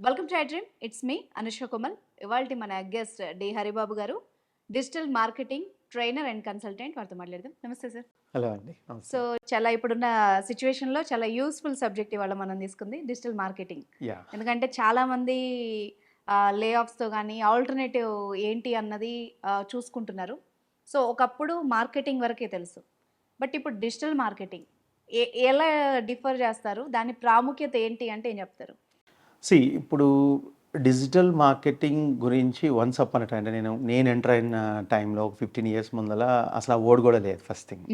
Welcome to I dream. It's me Anusha Komal. ఇవాల్టి మన guest D Haribabu గారు, digital marketing trainer and consultant. వారితో మాట్లాడదాం. నమస్తే సార్. హలో అండి. నమస్తే. సో చాలా ఇప్పుడున్న సిచ్యువేషన్లో చాలా యూస్ఫుల్ సబ్జెక్ట్ ఇవాళ మనం తీసుకుంది డిజిటల్ మార్కెటింగ్. యా ఎందుకంటే చాలామంది లే ఆఫ్స్తో కానీ ఆల్టర్నేటివ్ ఏంటి అన్నది చూసుకుంటున్నారు. సో ఒకప్పుడు మార్కెటింగ్ వరకే తెలుసు, బట్ ఇప్పుడు డిజిటల్ మార్కెటింగ్ ఎలా డిఫర్ చేస్తారు, దాని ప్రాముఖ్యత ఏంటి అంటే ఏం చెప్తారు? ఇప్పుడు డిజిటల్ మార్కెటింగ్ గురించి వన్స్ అపాన్ ఎ టైం అంటే నేను ఎంటర్ అయిన టైంలో ఒక 15 ఇయర్స్ ముందల అసలు ఆ వర్డ్ కూడా లేదు. ఫస్ట్ థింగ్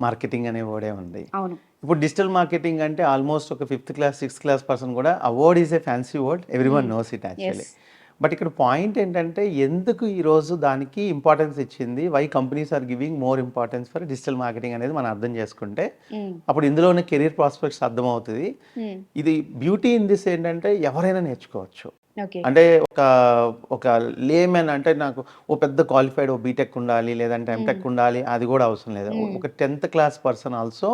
మార్కెటింగ్ అనే వర్డే ఉంది. అవును. ఇప్పుడు డిజిటల్ మార్కెటింగ్ అంటే ఆల్మోస్ట్ ఒక 5th class 6th class person కూడా ఆ word is a fancy word, everyone knows it actually. But ఇక్కడ పాయింట్ ఏంటంటే ఎందుకు ఈరోజు దానికి ఇంపార్టెన్స్ ఇచ్చింది, why companies are giving more importance for digital marketing అనేది మనం అర్థం చేసుకుంటే అప్పుడు ఇందులో ఉన్న కెరీర్ ప్రాస్పెక్ట్స్ అర్థమవుతుంది. ఇది బ్యూటీ ఇన్ దిస్ ఏంటంటే ఎవరైనా నేర్చుకోవచ్చు. అంటే ఒక లేమెన్ అంటే నాకు ఓ పెద్ద క్వాలిఫైడ్ ఓ బీటెక్ ఉండాలి లేదంటే ఎంటెక్ ఉండాలి అది కూడా అవసరం లేదు. ఒక 10th class person also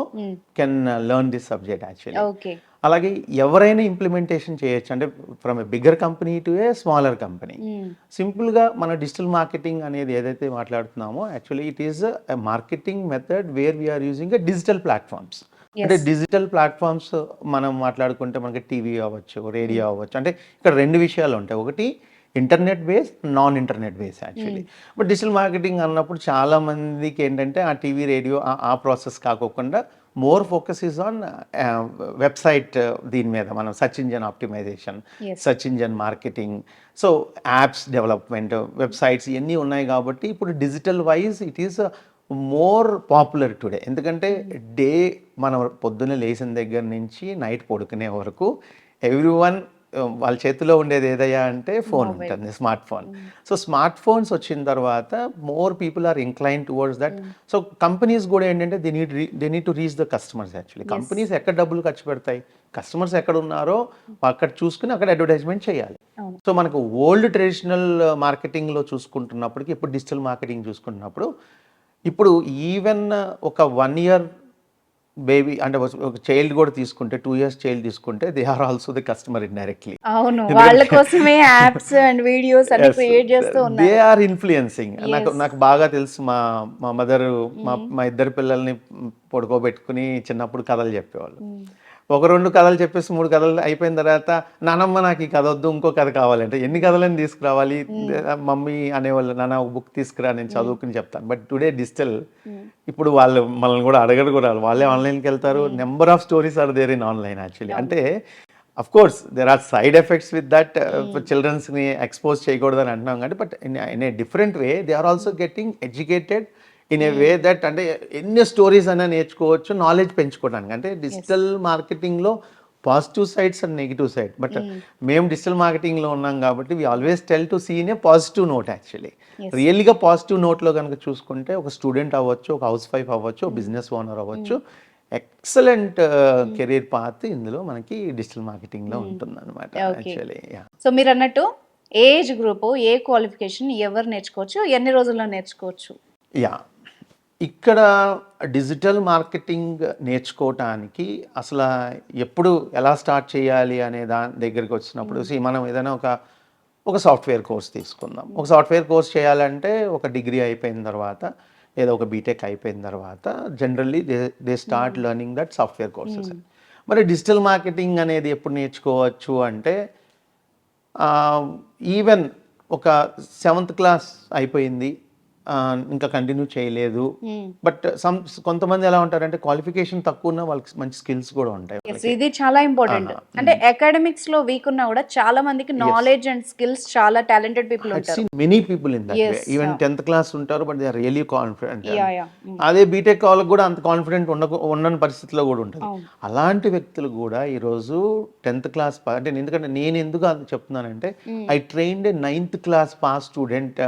can learn this subject actually. అలాగే ఎవరైనా ఇంప్లిమెంటేషన్ చేయొచ్చు, అంటే from a bigger company to a smaller company. సింపుల్గా మన డిజిటల్ మార్కెటింగ్ అనేది ఏదైతే మాట్లాడుతున్నామో actually it is a marketing method where we are using a digital platforms. అంటే డిజిటల్ ప్లాట్ఫామ్స్ మనం మాట్లాడుకుంటే మనకి టీవీ అవ్వచ్చు, రేడియో అవ్వచ్చు. అంటే ఇక్కడ 2 విషయాలు ఉంటాయి, ఒకటి internet base, non internet base actually. But digital marketing అన్నప్పుడు చాలా మందికి ఏంటంటే ఆ టీవీ రేడియో ఆ ప్రాసెస్ కాకోకుండా more focus is on website. దీని మీద మనం search engine optimisation, search engine marketing, so apps development, websites ఇవన్నీ ఉన్నాయి. కాబట్టి ఇప్పుడు digital wise it is more popular today. ఎందుకంటే డే మనం పొద్దున్న లేచిన దగ్గర నుంచి నైట్ పడుకునే వరకు ఎవ్రీవన్ వాళ్ళ చేతిలో ఉండేది ఏదయ్యా అంటే ఫోన్ ఉంటుంది, smart phone. So smart phones వచ్చిన తర్వాత more people are incline towards that. So companies కూడా ఏంటంటే they need to reach the customers actually. Companies ఎక్కడ డబ్బులు ఖర్చు పెడతాయి, కస్టమర్స్ ఎక్కడ ఉన్నారో అక్కడ చూసుకుని అక్కడ అడ్వర్టైజ్మెంట్ చేయాలి. సో మనకు ఓల్డ్ ట్రెడిషనల్ మార్కెటింగ్లో చూసుకుంటున్నప్పటికీ ఇప్పుడు డిజిటల్ మార్కెటింగ్ చూసుకుంటున్నప్పుడు ఇప్పుడు ఈవెన్ ఒక 1 year బేబీ అంటే ఒక చైల్డ్ కూడా తీసుకుంటే 2 years చైల్డ్ తీసుకుంటే they are also the customer indirectly. అవును, వాళ్ళ కోసమే యాప్స్ అండ్ వీడియోస్ అన్ని క్రియేట్ చేస్తూ ఉన్నారు. They are influencing. నాకు బాగా తెలుసు, మా మదర్ మా 2 పిల్లల్ని పడుకోబెట్టుకుని చిన్నప్పుడు కథలు చెప్పేవాళ్ళు. 1-2 కథలు చెప్పేసి 3 కథలు అయిపోయిన తర్వాత నానమ్మ నాకు ఈ కథ వద్దు, ఇంకో కథ కావాలంటే ఎన్ని కథలని తీసుకురావాలి, మమ్మీ అనేవాళ్ళు నాన్న ఒక బుక్ తీసుకురా నేను చదువుకుని చెప్తాను. బట్ టుడే డిజిటల్ ఇప్పుడు వాళ్ళు మనల్ని కూడా అడగరు కూడా, వాళ్ళే ఆన్లైన్కి వెళ్తారు. Number of stories are there in online actually. అంటే of course there are side effects with that, చిల్డ్రన్స్ని ఎక్స్పోజ్ చేయకూడదని అంటున్నాం కానీ but in a different way they are also getting educated in a way that అంటే ఎన్ని stories అయినా నేర్చుకోవచ్చు knowledge పెంచుకోవడానికి. అంటే డిజిటల్ మార్కెటింగ్లో positive sides and negative side. But మేము డిజిటల్ మార్కెటింగ్లో ఉన్నాం కాబట్టి we always tell to see in a positive note actually. రియల్గా పాజిటివ్ నోట్లో కనుక చూసుకుంటే ఒక స్టూడెంట్ అవ్వచ్చు, ఒక హౌస్ వైఫ్ అవ్వచ్చు, బిజినెస్ ఓనర్ అవ్వచ్చు, ఎక్సలెంట్ కెరీర్ పాత్ ఇందులో మనకి డిజిటల్ మార్కెటింగ్లో ఉంటుంది అనమాట యాక్చువల్లీ. సో మీరు అన్నట్టు ఏజ్ గ్రూప్, ఏ క్వాలిఫికేషన్ ఎవరు నేర్చుకోవచ్చు, ఎన్ని రోజుల్లో నేర్చుకోవచ్చు? ఇక్కడ డిజిటల్ మార్కెటింగ్ నేర్చుకోవటానికి అసలు ఎప్పుడు ఎలా స్టార్ట్ చేయాలి అనే దాని దగ్గరికి వచ్చినప్పుడు మనం ఏదైనా ఒక సాఫ్ట్వేర్ కోర్స్ తీసుకుందాం. ఒక సాఫ్ట్వేర్ కోర్స్ చేయాలంటే ఒక డిగ్రీ అయిపోయిన తర్వాత లేదా ఒక బీటెక్ అయిపోయిన తర్వాత generally they start learning that software courses. మరి డిజిటల్ మార్కెటింగ్ అనేది ఎప్పుడు నేర్చుకోవచ్చు అంటే ఈవెన్ ఒక 7th క్లాస్ అయిపోయింది ఇంకా కంటిన్యూ చేయలేదు. బట్ కొంతమంది ఎలా ఉంటారంటే క్వాలిఫికేషన్ తక్కువ ఉన్న వాళ్ళకి మంచి స్కిల్స్ కూడా ఉంటాయి. ఇది చాలా ఇంపార్టెంట్. అంటే అకాడమిక్స్ లో వీక్ ఉన్నా కూడా చాలా మందికి నాలెడ్జ్ అండ్ స్కిల్స్ చాలా టాలెంటెడ్ పీపుల్ ఉంటారు. Many people in that way. Even 10th class ఉంటారు but they are really confident. అదే బీటెక్ వాళ్ళకి కూడా అంత కాన్ఫిడెంట్ ఉండని పరిస్థితిలో కూడా ఉంటుంది. అలాంటి వ్యక్తులు కూడా ఈరోజు 10th క్లాస్ అంటే ఎందుకంటే నేను ఎందుకు అది చెప్తున్నానంటే I trained a 9th class pass student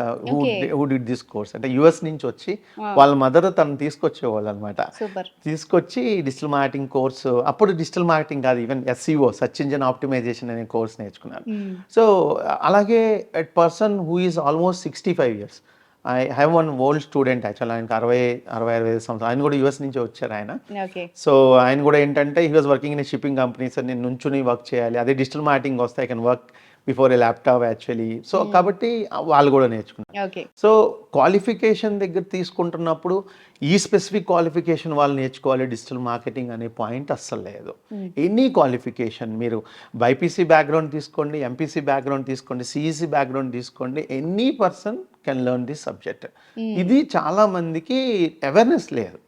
who did this course. అంటే యుఎస్ నుంచి వచ్చి వాళ్ళ మదర్ తను తీసుకొచ్చేవాళ్ళు అనమాట. తీసుకొచ్చి డిజిటల్ మార్కెటింగ్ కోర్సు, అప్పుడు డిజిటల్ మార్కెటింగ్ కాదు, even SEO search engine optimisation అనే కోర్స్ నేర్చుకున్నారు. సో అలాగే at person who is almost 65 years. I have one old student actual, ఆయనకి 65 సంవత్సరాలు. ఆయన కూడా యుఎస్ నుంచి వచ్చారు ఆయన. సో ఆయన కూడా ఏంటంటే he was working in shipping companies. నేను నుంచుని వర్క్ చేయాలి, అదే డిజిటల్ మార్కెటింగ్ వస్తే I can work before A laptop actually. So కాబట్టి వాళ్ళు కూడా నేర్చుకున్నారు. ఓకే. సో క్వాలిఫికేషన్ దగ్గర తీసుకుంటున్నప్పుడు ఈ స్పెసిఫిక్ క్వాలిఫికేషన్ వాళ్ళు నేర్చుకోవాలి డిజిటల్ మార్కెటింగ్ అనే పాయింట్ అస్సలు లేదు. ఎనీ క్వాలిఫికేషన్ మీరు బైపీసీ బ్యాక్గ్రౌండ్ తీసుకోండి, ఎంపీసీ బ్యాక్గ్రౌండ్ తీసుకోండి, సిఈసీ బ్యాక్గ్రౌండ్ తీసుకోండి, any person can learn this subject. ఇది చాలా మందికి అవేర్నెస్ లేదు.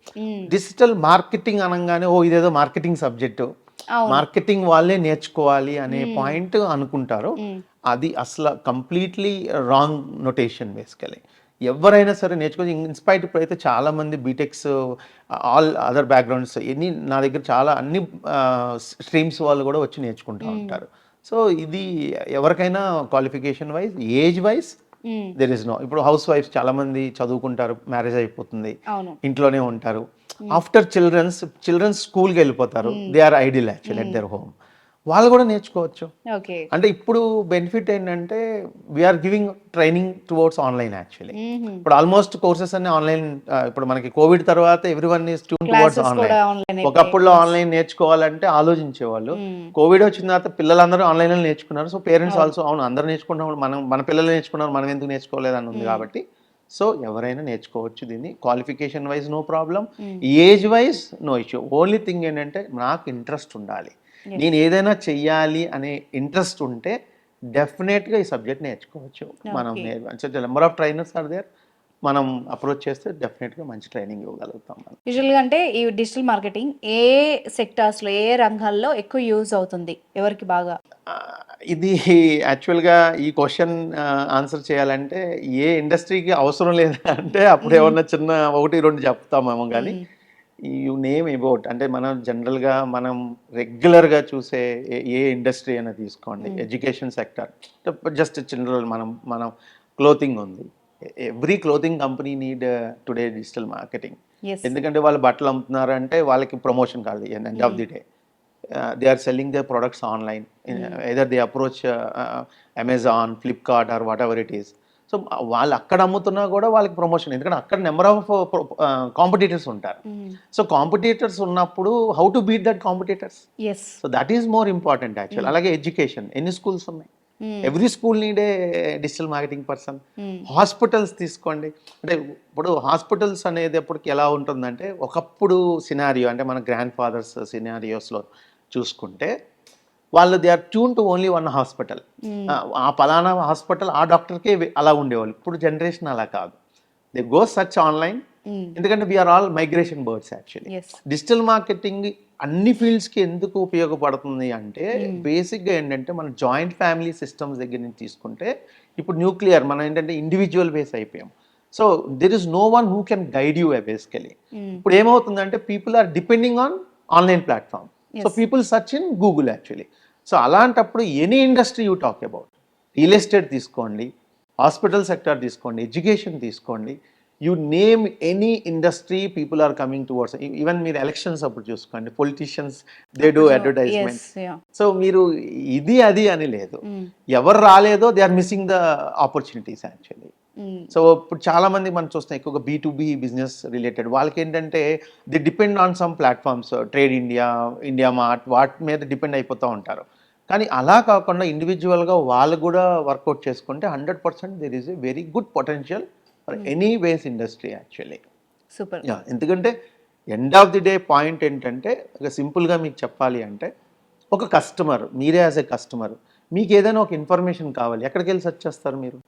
డిజిటల్ మార్కెటింగ్ అనగానే ఓ ఇదేదో మార్కెటింగ్ సబ్జెక్టు, మార్కెటింగ్ వాళ్ళే నేర్చుకోవాలి అనే పాయింట్ అనుకుంటారు. అది అసలు కంప్లీట్లీ రాంగ్ నొటేషన్ బేసికలీ. ఎవరైనా సరే నేర్చుకోవచ్చు. ఇన్స్పైర్డ్ ఇప్పుడైతే చాలా మంది బీటెక్స్, ఆల్ అదర్ బ్యాక్గ్రౌండ్స్, నా దగ్గర చాలా అన్ని స్ట్రీమ్స్ వాళ్ళు కూడా వచ్చి నేర్చుకుంటూ ఉంటారు. సో ఇది ఎవరికైనా qualification wise, age wise there is no. ఇప్పుడు హౌస్ వైఫ్స్ చాలా మంది చదువుకుంటారు, మ్యారేజ్ అయిపోతుంది, ఇంట్లోనే ఉంటారు. ఆఫ్టర్ చిల్డ్రన్స్ స్కూల్కి వెళ్ళిపోతారు, they are ideal actual at their home. వాళ్ళు కూడా నేర్చుకోవచ్చు. అంటే ఇప్పుడు బెనిఫిట్ ఏంటంటే we are giving training towards online actually. ఇప్పుడు ఆల్మోస్ట్ కోర్సెస్ అన్ని ఆన్లైన్. ఇప్పుడు మనకి కోవిడ్ తర్వాత everyone is tune towards online. ఒకప్పుడు ఆన్లైన్ నేర్చుకోవాలంటే ఆలోచించేవాళ్ళు. కోవిడ్ వచ్చిన తర్వాత పిల్లలందరూ ఆన్లైన్ లో నేర్చుకున్నారు. సో పేరెంట్స్ ఆల్సో అవును అందరూ నేర్చుకుంటున్నాం, మన పిల్లలు నేర్చుకున్నారు, మనం ఎందుకు నేర్చుకోలేదు అని ఉంది. కాబట్టి సో ఎవరైనా నేర్చుకోవచ్చు దీన్ని. Qualification wise no problem, age wise no issue. Only thing ఏంటంటే నాకు ఇంట్రెస్ట్ ఉండాలి, నేను ఏదైనా చెయ్యాలి అనే ఇంట్రెస్ట్ ఉంటే డెఫినెట్గా ఈ సబ్జెక్ట్ నేర్చుకోవచ్చు. మనం number of trainers are there, మనం అప్రోచ్ చేస్తే డెఫినెట్గా మంచి ట్రైనింగ్ ఇవ్వగలుగుతాం. యూజువల్గా అంటే ఈ డిజిటల్ మార్కెటింగ్ ఏ సెక్టార్స్లో, ఏ రంగాల్లో ఎక్కువ యూజ్ అవుతుంది, ఎవరికి బాగా? ఇది యాక్చువల్గా ఈ క్వశ్చన్ ఆన్సర్ చేయాలంటే ఏ ఇండస్ట్రీకి అవసరం లేదా అంటే అప్పుడు ఏమన్నా చిన్న 1-2 చెప్తామేమో. కానీ యూ నేమ్ అబౌట్ అంటే మనం జనరల్గా మనం రెగ్యులర్గా చూసే ఏ ఇండస్ట్రీ అయినా తీసుకోండి, ఎడ్యుకేషన్ సెక్టర్, జస్ట్ జనరల్ మనం క్లోతింగ్ ఉంది. Every clothing company need today digital marketing. ఎందుకంటే వాళ్ళు బట్టలు అమ్ముతున్నారు అంటే వాళ్ళకి ప్రమోషన్ కాదు end of the day. They are selling their products online. Either they approach Amazon, Flipkart or whatever it is. So వాళ్ళు అక్కడ అమ్ముతున్నా కూడా వాళ్ళకి ప్రమోషన్, ఎందుకంటే అక్కడ నెంబర్ ఆఫ్ కాంపిటీటర్స్ ఉంటారు. సో కాంపిటీటర్స్ ఉన్నప్పుడు how to beat that competitors. So that is more important actual. అలాగే ఎడ్యుకేషన్, ఎన్ని స్కూల్స్ ఉన్నాయి, every school need a digital marketing person. Hospitals తీసుకోండి, అంటే ఇప్పుడు హాస్పిటల్స్ అనేది ఎప్పటికి ఎలా ఉంటుందంటే ఒకప్పుడు సినారియో, అంటే మన గ్రాండ్ ఫాదర్స్ సినారియోస్లో చూసుకుంటే వాళ్ళు they are tune to only one hospital. ఆ పలానా హాస్పిటల్ ఆ డాక్టర్కే అలా ఉండేవాళ్ళు. ఇప్పుడు జనరేషన్ అలా కాదు, దే గో సర్చ్ ఆన్లైన్. ఎందుకంటే we are all migration birds actually. Digital marketing అన్ని ఫీల్డ్స్కి ఎందుకు ఉపయోగపడుతుంది అంటే బేసిక్గా ఏంటంటే మన జాయింట్ ఫ్యామిలీ సిస్టమ్స్ దగ్గర నుంచి తీసుకుంటే ఇప్పుడు న్యూక్లియర్ మనం ఏంటంటే ఇండివిజువల్ బేస్ అయిపోయాం. So there is no one who can guide you basically. ఇప్పుడు ఏమవుతుందంటే people are depending on online platform. So people search in Google actually. So అలాంటప్పుడు any industry you talk about, real estate తీసుకోండి, hospital sector తీసుకోండి, education తీసుకోండి, you name any industry, people are coming towards. Even మీరు elections అప్పుడు చూసుకోండి, politicians they do advertisement. So మీరు ఇది అది అని లేదు, ఎవరు రాలేదో they are missing the opportunities actually. So ఇప్పుడు చాలా మంది మనం చూస్తాం ఎక్కువగా B2B బిజినెస్ రిలేటెడ్ వాళ్ళకి ఏంటంటే the depend on some platforms, trade India, India mart, వాటి మీద డిపెండ్ అయిపోతూ ఉంటారు. కానీ అలా కాకుండా ఇండివిజువల్గా వాళ్ళు కూడా వర్కౌట్ చేసుకుంటే 100% there is a very good potential for any ways industry actually. Super. ఎందుకంటే end of the day point ఏంటంటే సింపుల్గా మీకు చెప్పాలి అంటే ఒక కస్టమర్, మీరే యాజ్ ఎ కస్టమర్ మీకు ఏదైనా ఒక ఇన్ఫర్మేషన్ కావాలి, ఎక్కడికి వెళ్ళి సెర్చ్ చేస్తారు మీరు?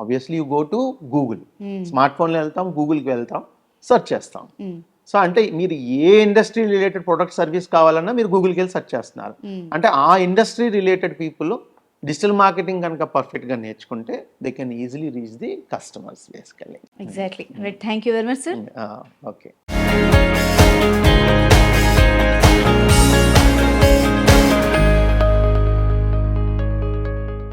Obviously you go to Google. Smart ఫోన్లో వెళ్తాం, గూగుల్కి వెళ్తాం, సెర్చ్ చేస్తాం. సో అంటే మీరు ఏ ఇండస్ట్రీ రిలేటెడ్ ప్రొడక్ట్ సర్వీస్ కావాలన్నా మీరు గూగుల్కి వెళ్ళి సెర్చ్ చేస్తున్నారు. అంటే ఆ industry related people digital marketing కనుక పర్ఫెక్ట్గా నేర్చుకుంటే they can easily reach the customers basically. Exactly. Thank you very much sir. Okay.